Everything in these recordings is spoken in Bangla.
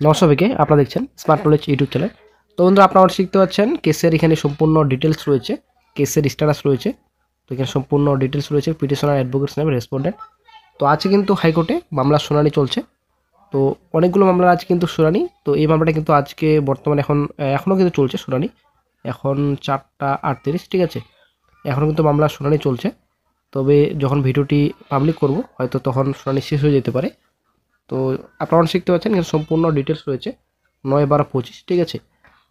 নমস্কার, আপনারা দেখছেন স্মার্ট নলেজ ইউটিউব চ্যানেল। তো বন্ধুরা, আপনারা শিখতে পাচ্ছেন কেসের এখানে সম্পূর্ণ ডিটেলস রয়েছে, কেসের স্ট্যাটাস রয়েছে। তো এখানে সম্পূর্ণ ডিটেলস রয়েছে, পিটিশনার, অ্যাডভোকেটস নেম, রেসপন্ডেন্ট। তো আজকে কিন্তু হাইকোর্টে মামলার শুনানি চলছে। তো অনেকগুলো মামলার আজকে কিন্তু শুনানি। তো এই মামলাটা কিন্তু আজকে বর্তমানে এখনও কিন্তু চলছে শুনানি। এখন 4:38, ঠিক আছে। এখনও কিন্তু মামলার শুনানি চলছে। তবে যখন ভিডিওটি পাবলিক করব হয়তো তখন শুনানি শেষ হয়ে যেতে পারে। তো আপনারা শিখতে পাচ্ছেন এখানে সম্পূর্ণ ডিটেলস রয়েছে, 9/12/25, ঠিক আছে।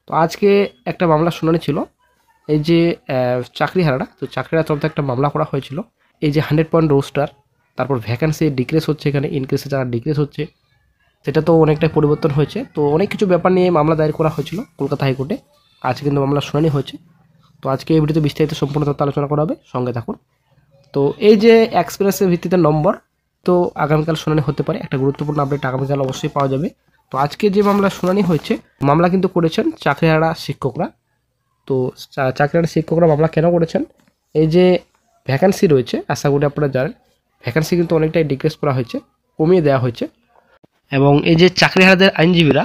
তো আজকে একটা মামলা শুনানি ছিল, এই যে চাকরিহারারা, তো চাকরিহারা তরফ থেকে একটা মামলা করা হয়েছিল। এই যে 100 পয়েন্ট রোস্টার, তারপর ভ্যাকান্সি ডিক্রিজ হচ্ছে, এখানে ইনক্রিজে যারা ডিক্রিজ হচ্ছে সেটা তো অনেকটাই পরিবর্তন হয়েছে। তো অনেক কিছু ব্যাপার নিয়ে মামলা দায়ের করা হয়েছিল কলকাতা হাইকোর্টে। আজকে কিন্তু মামলা শুনানি হয়েছে। তো আজকে এই ভিডিওতে বিস্তারিত সম্পূর্ণ তথ্য আলোচনা করা হবে, সঙ্গে থাকুন। তো এই যে এক্সপিরিয়েন্সের ভিত্তিতে নম্বর, তো আগামীকাল শুনানি হতে পারে। একটা গুরুত্বপূর্ণ আপডেট আগামীকাল অবশ্যই পাওয়া যাবে। তো আজকে যে মামলা শুনানি হয়েছে, মামলা কিন্তু করেছেন চাকরিহারা শিক্ষকরা। তো চাকরিহারা শিক্ষকরা মামলা কেন করেছেন? এই যে ভ্যাকান্সি রয়েছে, আশা করি আপনারা জানেন, ভ্যাকান্সি কিন্তু অনেকটাই ডিক্রিজ করা হয়েছে, কমিয়ে দেওয়া হয়েছে। এবং এই যে চাকরিহারাদের আইনজীবীরা,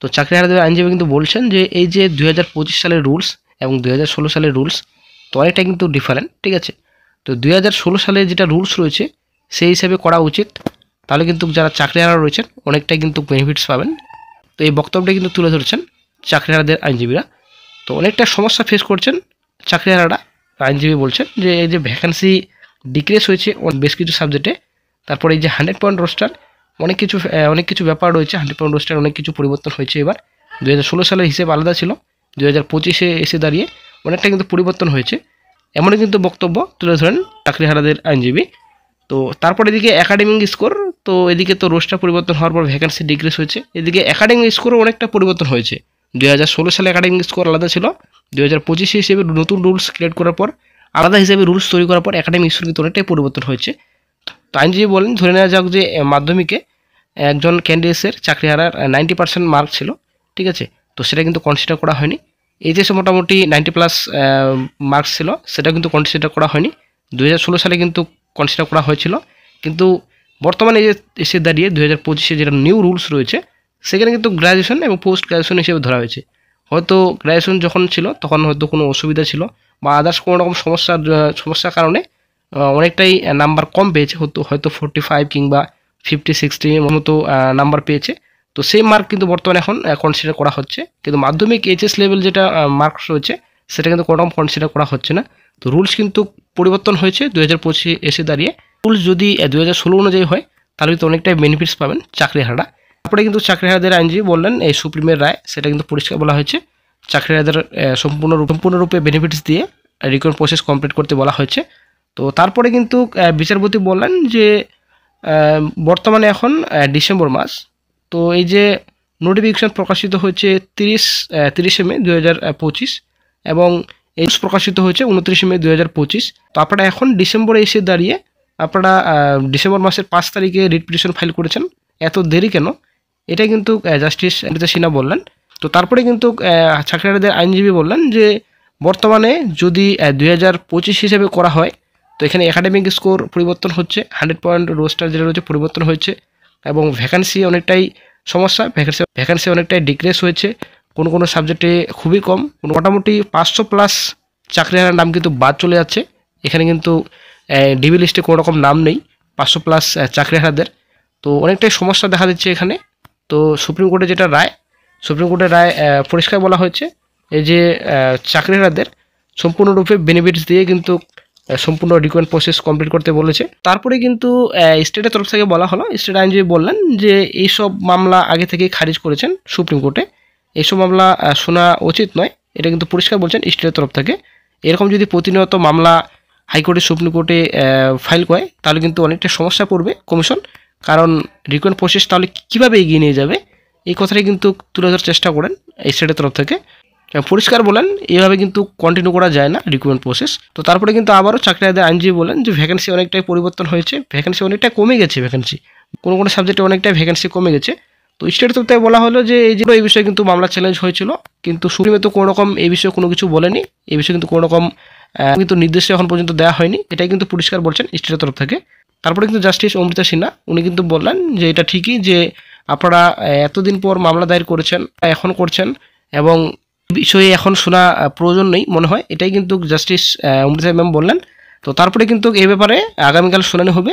তো চাকরিহারাদের আইনজীবী কিন্তু বলছেন যে এই যে 2025 সালের রুলস এবং 2016 সালের রুলস, তো অনেকটা কিন্তু ডিফারেন্ট, ঠিক আছে। তো 2016 সালে যেটা রুলস রয়েছে সেই হিসাবে করা উচিত, তাহলে কিন্তু যারা চাকরিহারা রয়েছেন অনেকটাই কিন্তু বেনিফিটস পাবেন। তো এই বক্তব্যটা কিন্তু তুলে ধরেছেন চাকরিহারাদের আইনজীবীরা। তো অনেকটা সমস্যা ফেস করছেন চাকরিহারারা। আইনজীবী বলছেন যে এই যে ভ্যাকান্সি ডিক্রিজ হয়েছে বেশ কিছু সাবজেক্টে, তারপরে এই যে 100 পয়েন্ট রোস্টার, অনেক কিছু ব্যাপার রয়েছে। 100 পয়েন্ট রোস্টার অনেক কিছু পরিবর্তন হয়েছে। এবার 2016 সালের হিসেব আলাদা ছিল, 2025-এ এসে দাঁড়িয়ে অনেকটা কিন্তু পরিবর্তন হয়েছে, এমনই কিন্তু বক্তব্য তুলে ধরেন চাকরিহারাদের আইনজীবী। তো তারপর এদিকে একাডেমিক স্কোর, তো এদিকে তো রোস্টার পরিবর্তন হওয়ার পর ভ্যাকান্সি ডিক্রিজ হয়েছে, এদিকে একাডেমিক স্কোরও অনেকটা পরিবর্তন হয়েছে। 2016 সালে একাডেমিক স্কোর আলাদা ছিল, 2025 হিসেবে নতুন রুলস ক্রিয়েট করার পর, আলাদা হিসেবে রুলস তৈরি করার পর একাডেমিক স্কোর কিন্তু অনেকটাই পরিবর্তন হয়েছে। তো আইনজীবী বলেন, ধরে নেওয়া যাক যে মাধ্যমিকে একজন ক্যান্ডিডেটসের চাকরিহারার 90% মার্ক ছিল, ঠিক আছে। তো সেটা কিন্তু কনসিডার করা হয়নি। এইচএসে মোটামুটি 90+ মার্কস ছিল, সেটা কিন্তু কনসিডার করা হয়নি। 2016 সালে কিন্তু কনসিডার করা হয়েছিল, কিন্তু বর্তমানে যে এসে দাঁড়িয়ে 2025-এ যেটা নিউ রুলস রয়েছে সেখানে কিন্তু গ্র্যাজুয়েশন এবং পোস্ট গ্র্যাজুয়েশন হিসেবে ধরা হয়েছে। হয়তো গ্র্যাজুয়েশন যখন ছিল তখন হয়তো কোনো অসুবিধা ছিল বা আদার্স কোনো রকম সমস্যার কারণে অনেকটাই নাম্বার কম পেয়েছে, হয়তো 45 কিংবা 50-60 মতো নাম্বার পেয়েছে। তো সেই মার্ক কিন্তু বর্তমানে এখন কনসিডার করা হচ্ছে, কিন্তু মাধ্যমিক এইচএস লেভেল যেটা মার্কস রয়েছে সেটা কিন্তু কোনো রকম কনসিডার করা হচ্ছে না। তো রুলস কিন্তু পরিবর্তন হয়েছে 2025 এসে দাঁড়িয়ে। রুলস যদি 2016 অনুযায়ী হয় তাহলে কিন্তু অনেকটাই বেনিফিটস পাবেন চাকরিহারারা। তারপরে কিন্তু চাকরিহারাদের আইনজীবী বললেন এই সুপ্রিমের রায়, সেটা কিন্তু পরিষ্কার বলা হয়েছে চাকরিহারাদের সম্পূর্ণরূপে বেনিফিটস দিয়ে রিক্রুটমেন্ট প্রসেস কমপ্লিট করতে বলা হয়েছে। তো তারপরে কিন্তু বিচারপতি বললেন যে বর্তমানে এখন ডিসেম্বর মাস, তো এই যে নোটিফিকেশন প্রকাশিত হয়েছে 30 মে 2025 এবং এই প্রকাশিত হয়েছে 29 মে 2025। তো আপনারা এখন ডিসেম্বরে এসে দাঁড়িয়ে আপনারা ডিসেম্বর মাসের 5 তারিখে রিট পিটিশন ফাইল করেছেন, এত দেরি কেন? এটা কিন্তু জাস্টিস অমৃতা সিনহা বললেন। তো তারপরে কিন্তু চাকরিহারাদের আইনজীবী বললেন যে বর্তমানে যদি 2025 হিসেবে করা হয়, তো এখানে একাডেমিক স্কোর পরিবর্তন হচ্ছে, 100 পয়েন্ট রোস্টার যেটা রয়েছে পরিবর্তন হয়েছে, এবং ভ্যাকান্সি অনেকটাই সমস্যা, ভ্যাকান্সি অনেকটাই ডিক্রিজ হয়েছে, কোনো সাবজেক্টে খুবই কম, মোটামুটি 500+ চাকরিহারার নাম কিন্তু বাদ চলে যাচ্ছে। এখানে কিন্তু ডিবি লিস্টে কোনো রকম নাম নেই 500+ চাকরিহারাদের। তো অনেকটাই সমস্যা দেখা দিচ্ছে এখানে। তো সুপ্রিম কোর্টের রায় পরিষ্কার বলা হয়েছে এই যে চাকরিহারাদের সম্পূর্ণরূপে বেনিফিটস দিয়ে কিন্তু সম্পূর্ণ রিক্রুটমেন্ট প্রসেস কমপ্লিট করতে বলেছে। তারপরে কিন্তু স্টেটের তরফ থেকে বলা হলো, স্টেট আইনজীবী বললেন যে এইসব মামলা আগে থেকেই খারিজ করেছেন সুপ্রিম কোর্টে, এইসব মামলা শোনা উচিত নয়, এটা কিন্তু পরিষ্কার বলছেন স্টেটের তরফ থেকে। এরকম যদি প্রতিনিয়ত মামলা হাইকোর্টে সুপ্রিম কোর্টে ফাইল করে তাহলে কিন্তু অনেকটা সমস্যা পড়বে কমিশন, কারণ রিক্রুটমেন্ট প্রসেস তাহলে কীভাবে এগিয়ে নিয়ে যাবে, এই কথাটাই কিন্তু তুলে ধরার চেষ্টা করেন স্টেটের তরফ থেকে। পরিষ্কার বলেন এইভাবে কিন্তু কন্টিনিউ করা যায় না রিক্রুটমেন্ট প্রসেস। তো তারপরে কিন্তু আবারও চাকরিহারাদের আইনজীবী বলেন যে ভ্যাকেন্সি অনেকটাই পরিবর্তন হয়েছে, ভ্যাকেন্সি অনেকটাই কমে গেছে, কোনো সাবজেক্টে অনেকটাই ভ্যাকেন্সি কমে গেছে। তো স্টেট তরফ থেকে বলা হলো যে এই বিষয়ে কিন্তু মামলা চ্যালেঞ্জ হয়েছিল, কিন্তু সুপ্রিমে তো কোনো রকম এই বিষয়ে কোনো কিছু বলেনি, এই বিষয়ে কিন্তু কোনো রকম কিন্তু নির্দেশ এখন পর্যন্ত দেওয়া হয়নি, এটাই কিন্তু পরিষ্কার বলছেন স্টেটের তরফ থেকে। তারপরে কিন্তু জাস্টিস অমৃতা সিনহা উনি কিন্তু বললেন যে এটা ঠিকই যে আপনারা এতদিন পর মামলা দায়ের করেছেন, এখন করছেন, এবং বিষয়ে এখন শোনা প্রয়োজন নেই মনে হয়, এটাই কিন্তু জাস্টিস অমৃতা ম্যাম বললেন। তো তারপরে কিন্তু এই ব্যাপারে আগামীকাল শুনানি হবে।